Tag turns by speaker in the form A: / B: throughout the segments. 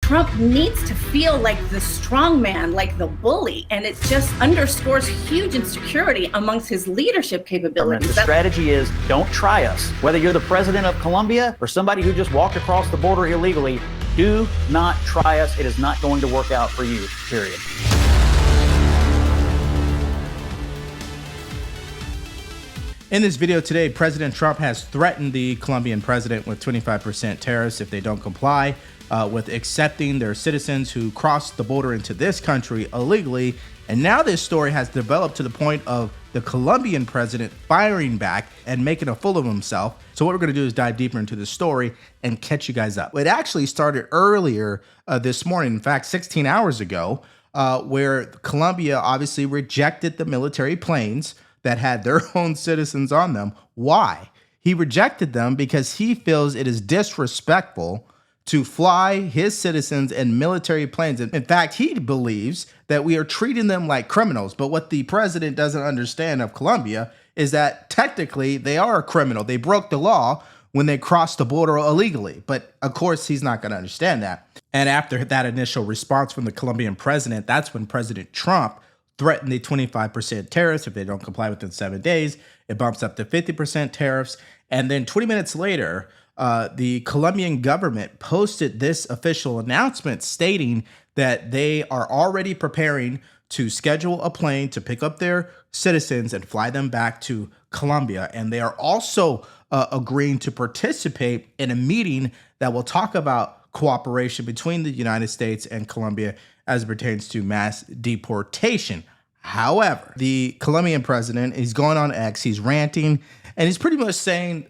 A: Trump needs to feel like the strong man, like the bully, and it just underscores huge insecurity amongst his leadership capabilities.
B: The strategy is don't try us. Whether you're the president of Colombia or somebody who just walked across the border illegally, do not try us. It is not going to work out for you, period.
C: In this video today, President Trump has threatened the Colombian president with 25% tariffs if they don't comply with accepting their citizens who crossed the border into this country illegally. And now this story has developed to the point of the Colombian president firing back and making a fool of himself. So what we're going to do is dive deeper into the story and catch you guys up. It actually started earlier this morning, in fact, 16 hours ago, where Colombia obviously rejected the military planes that had their own citizens on them. Why? He rejected them because he feels it is disrespectful to fly his citizens in military planes. In fact, he believes that we are treating them like criminals. But what the president doesn't understand of Colombia is that technically they are a criminal. They broke the law when they crossed the border illegally. But of course, he's not going to understand that. And after that initial response from the Colombian president, that's when President Trump threatened the 25% tariffs if they don't comply within 7 days. It bumps up to 50% tariffs. And then 20 minutes later, the Colombian government posted this official announcement stating that they are already preparing to schedule a plane to pick up their citizens and fly them back to Colombia. And they are also agreeing to participate in a meeting that will talk about cooperation between the United States and Colombia as it pertains to mass deportation. However, the Colombian president is going on X, he's ranting, and he's pretty much saying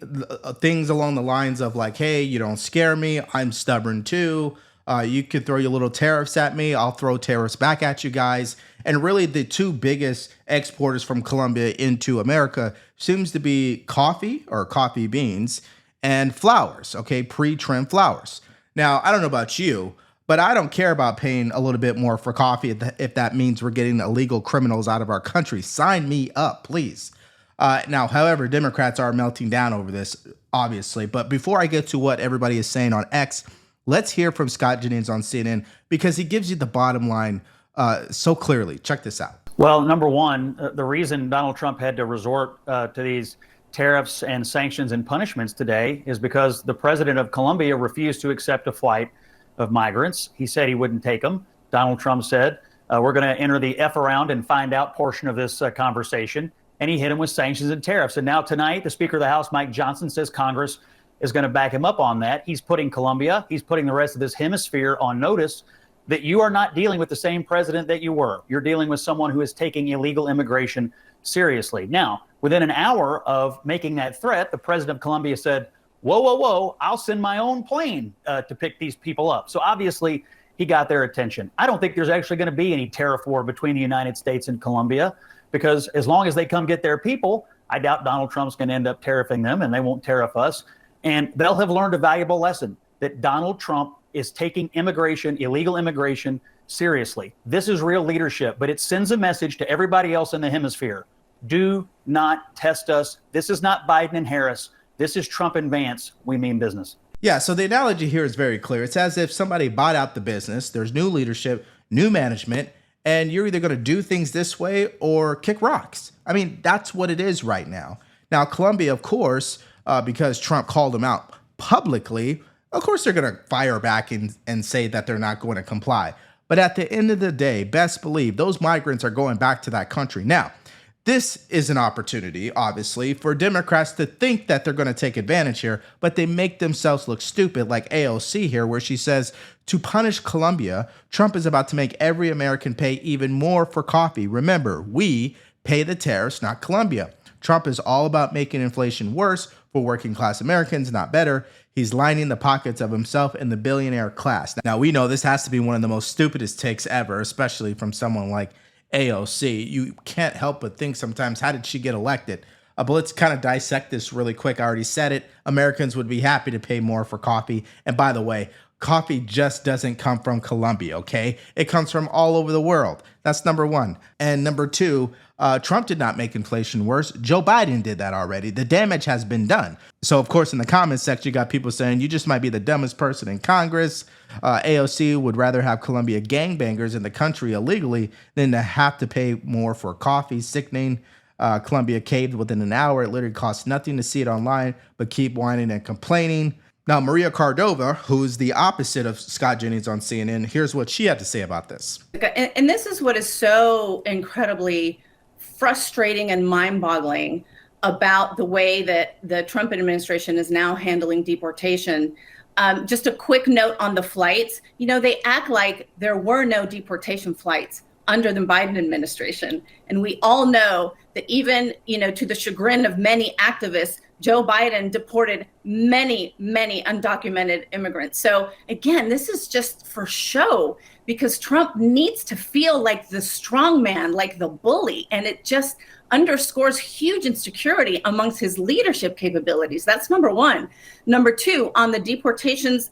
C: things along the lines of like, hey, you don't scare me, I'm stubborn too. You could throw your little tariffs at me, I'll throw tariffs back at you guys. And really the two biggest exporters from Colombia into America seems to be coffee or coffee beans and flowers, okay, pre-trimmed flowers. Now, I don't know about you, but I don't care about paying a little bit more for coffee if that means we're getting illegal criminals out of our country. Sign me up, please. Now, however, Democrats are melting down over this, obviously. But before I get to what everybody is saying on X, let's hear from Scott Jennings on CNN because he gives you the bottom line so clearly. Check this out.
B: Well, number one, the reason Donald Trump had to resort to these tariffs and sanctions and punishments today is because the president of Colombia refused to accept a flight of migrants. He said he wouldn't take them. Donald Trump said, we're going to enter the F around and find out portion of this conversation. And he hit him with sanctions and tariffs. And now tonight, the Speaker of the House, Mike Johnson, says Congress is going to back him up on that. He's putting Colombia, he's putting the rest of this hemisphere on notice that you are not dealing with the same president that you were. You're dealing with someone who is taking illegal immigration seriously. Now, within an hour of making that threat, the president of Colombia said, whoa, I'll send my own plane to pick these people up. So obviously, he got their attention. I don't think there's actually going to be any tariff war between the United States and Colombia, because as long as they come get their people, I doubt Donald Trump's going to end up tariffing them, and they won't tariff us. And they'll have learned a valuable lesson that Donald Trump is taking immigration, illegal immigration, seriously. This is real leadership, but it sends a message to everybody else in the hemisphere. Do not test us. This is not Biden and Harris. This is Trump and Vance. We mean business.
C: Yeah, so the analogy here is very clear. It's as if somebody bought out the business. There's new leadership, new management, and you're either going to do things this way or kick rocks. I mean, that's what it is right now. Now, Colombia, of course, because Trump called them out publicly, of course, they're going to fire back and say that they're not going to comply. But at the end of the day, best believe those migrants are going back to that country. Now, this is an opportunity, obviously, for Democrats to think that they're going to take advantage here, but they make themselves look stupid, like AOC here, where she says, to punish Colombia, Trump is about to make every American pay even more for coffee. Remember, we pay the tariffs, not Colombia. Trump is all about making inflation worse for working class Americans, not better. He's lining the pockets of himself and the billionaire class. Now, we know this has to be one of the most stupidest takes ever, especially from someone like AOC. You can't help but think sometimes, how did she get elected? But let's kind of dissect this really quick. I already said it. Americans would be happy to pay more for coffee. And by the way, coffee just doesn't come from Colombia, okay? It comes from all over the world. That's number one. And number two, Trump did not make inflation worse. Joe Biden did that already. The damage has been done. So, of course, in the comments section, you got people saying, you just might be the dumbest person in Congress. AOC would rather have Colombia gangbangers in the country illegally than to have to pay more for coffee. Sickening. Colombia caved within an hour. It literally costs nothing to see it online, but keep whining and complaining. Now, Maria Cordova, who is the opposite of Scott Jennings on CNN, here's what she had to say about this.
A: And this is what is so incredibly frustrating and mind-boggling about the way that the Trump administration is now handling deportation. Just a quick note on the flights. You know, they act like there were no deportation flights under the Biden administration. And we all know that even, you know, to the chagrin of many activists, Joe Biden deported many, many undocumented immigrants. So again, this is just for show because Trump needs to feel like the strong man, like the bully. And it just underscores huge insecurity amongst his leadership capabilities. That's number one. Number two, on the deportations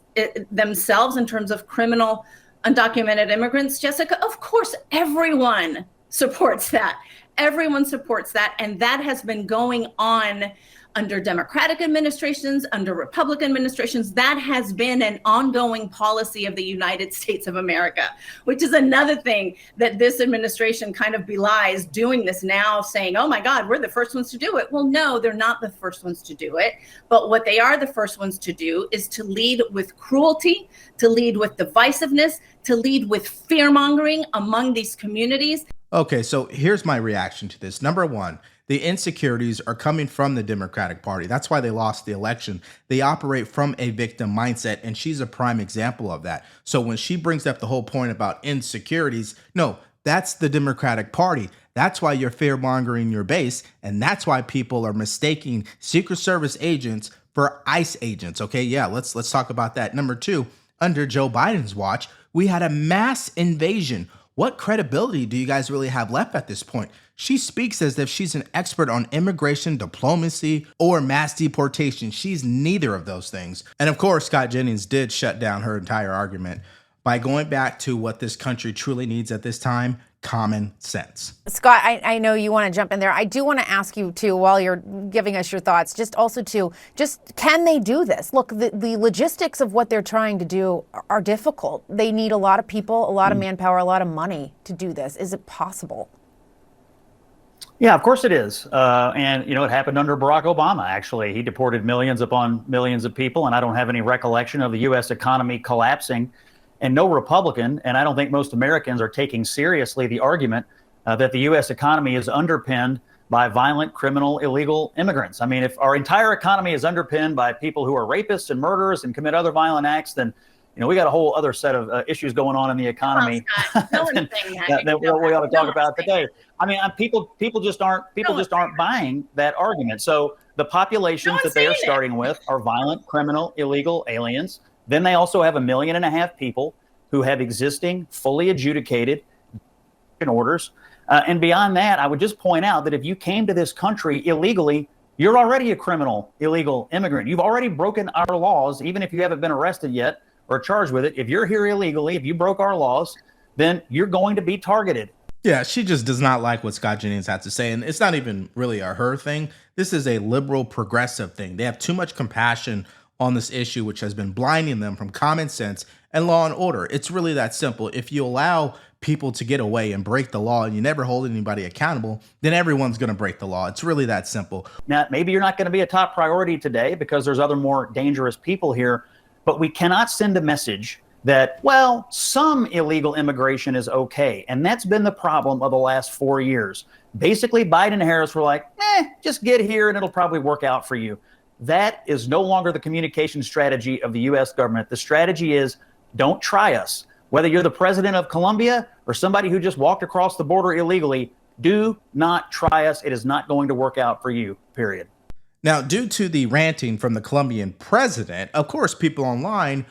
A: themselves in terms of criminal undocumented immigrants, Jessica, of course, everyone supports that. Everyone supports that. And that has been going on under Democratic administrations, under Republican administrations. That has been an ongoing policy of the United States of America, which is another thing that this administration kind of belies, doing this now, saying, oh my God, we're the first ones to do it. Well, no, they're not the first ones to do it. But what they are the first ones to do is to lead with cruelty, to lead with divisiveness, to lead with fear-mongering among these communities.
C: Okay, so here's my reaction to this. Number one, the insecurities are coming from the Democratic Party. That's why they lost the election. They operate from a victim mindset, and she's a prime example of that. So when she brings up the whole point about insecurities, no, that's the Democratic Party. That's why you're fear-mongering your base, and that's why people are mistaking Secret Service agents for ICE agents. Okay, yeah, let's talk about that. Number two, under Joe Biden's watch, we had a mass invasion. What credibility do you guys really have left at this point? She speaks as if she's an expert on immigration, diplomacy, or mass deportation. She's neither of those things. And of course, Scott Jennings did shut down her entire argument by going back to what this country truly needs at this time: common sense.
D: Scott, I know you want to jump in there. I do want to ask you too, while you're giving us your thoughts, just can they do this? Look, the logistics of what they're trying to do are difficult. They need a lot of people, a lot of manpower, a lot of money to do this. Is it possible?
B: Yeah, of course it is. And, you know, it happened under Barack Obama, actually. He deported millions upon millions of people, and I don't have any recollection of the U.S. economy collapsing. And no Republican, and I don't think most Americans, are taking seriously the argument that the U.S. economy is underpinned by violent, criminal, illegal immigrants. I mean, if our entire economy is underpinned by people who are rapists and murderers and commit other violent acts, then, you know, we got a whole other set of issues going on in the economy that we ought to talk about today. I mean, people just aren't buying that argument. So the populations that they are starting with are violent, criminal, illegal aliens. Then they also have 1.5 million people who have existing, fully adjudicated orders. And beyond that, I would just point out that if you came to this country illegally, you're already a criminal, illegal immigrant. You've already broken our laws, even if you haven't been arrested yet or charged with it. If you're here illegally, if you broke our laws, then you're going to be targeted.
C: Yeah, she just does not like what Scott Jennings has to say. And it's not even really a her thing. This is a liberal progressive thing. They have too much compassion on this issue, which has been blinding them from common sense and law and order. It's really that simple. If you allow people to get away and break the law and you never hold anybody accountable, then everyone's going to break the law. It's really that simple.
B: Now, maybe you're not going to be a top priority today because there's other more dangerous people here, but we cannot send a message that, well, some illegal immigration is okay. And that's been the problem of the last 4 years. Basically, Biden and Harris were like, just get here and it'll probably work out for you. That is no longer the communication strategy of the U.S. government. The strategy is, don't try us. Whether you're the president of Colombia or somebody who just walked across the border illegally, do not try us. It is not going to work out for you, period.
C: Now, due to the ranting from the Colombian president, of course, people online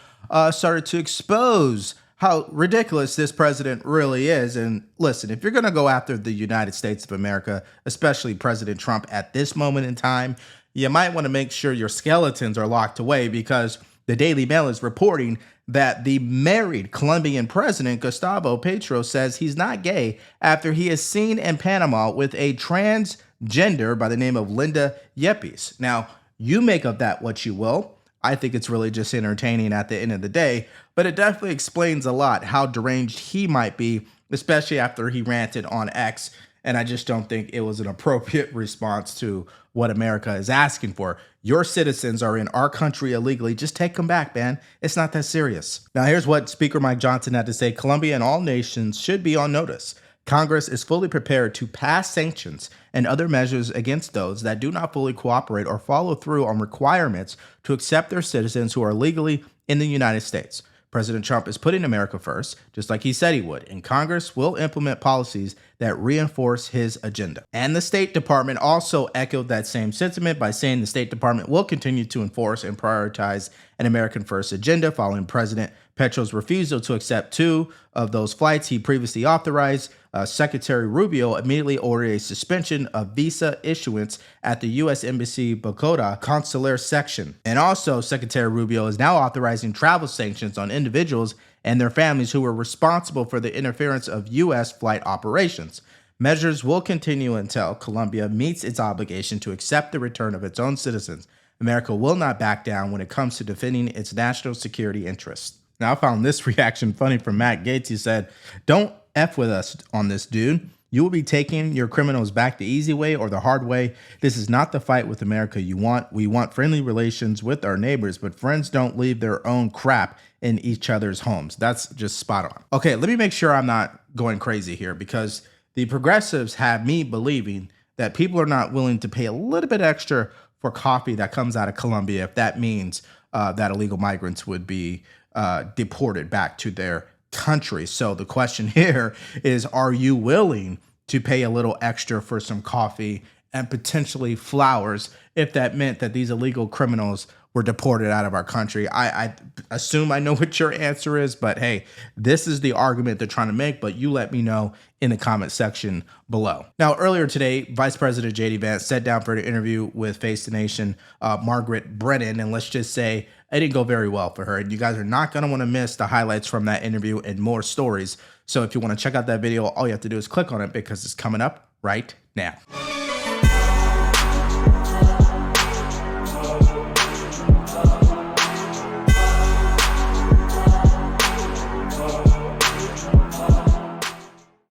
C: started to expose how ridiculous this president really is. And listen, if you're going to go after the United States of America, especially President Trump at this moment in time, you might want to make sure your skeletons are locked away, because the Daily Mail is reporting that the married Colombian president, Gustavo Petro, says he's not gay after he is seen in Panama with a transgender by the name of Linda Yepes. Now, you make of that what you will. I think it's really just entertaining at the end of the day, but it definitely explains a lot how deranged he might be, especially after he ranted on X. And I just don't think it was an appropriate response to what America is asking for. Your citizens are in our country illegally. Just take them back, man. It's not that serious. Now, here's what Speaker Mike Johnson had to say. Colombia and all nations should be on notice. Congress is fully prepared to pass sanctions and other measures against those that do not fully cooperate or follow through on requirements to accept their citizens who are legally in the United States. President Trump is putting America first, just like he said he would, and Congress will implement policies that reinforce his agenda. And the State Department also echoed that same sentiment by saying the State Department will continue to enforce and prioritize an American first agenda following President Petro's refusal to accept 2 of those flights he previously authorized. Secretary Rubio immediately ordered a suspension of visa issuance at the U.S. Embassy Bogota consular section. And also, Secretary Rubio is now authorizing travel sanctions on individuals and their families who were responsible for the interference of U.S. flight operations. Measures will continue until Colombia meets its obligation to accept the return of its own citizens. America will not back down when it comes to defending its national security interests. Now, I found this reaction funny from Matt Gaetz. He said, "Don't F with us on this, dude. You will be taking your criminals back the easy way or the hard way. This is not the fight with America you want. We want friendly relations with our neighbors, but friends don't leave their own crap in each other's homes." That's just spot on. Okay, let me make sure I'm not going crazy here, because the progressives have me believing that people are not willing to pay a little bit extra for coffee that comes out of Colombia if that means that illegal migrants would be deported back to their country. So the question here is, are you willing to pay a little extra for some coffee and potentially flowers if that meant that these illegal criminals were deported out of our country? I assume I know what your answer is, but hey, this is the argument they're trying to make, but you let me know in the comment section below. Now, earlier today, Vice President J.D. Vance sat down for an interview with Face the Nation, Margaret Brennan, and let's just say it didn't go very well for her. And you guys are not going to want to miss the highlights from that interview and more stories. So if you want to check out that video, all you have to do is click on it because it's coming up right now.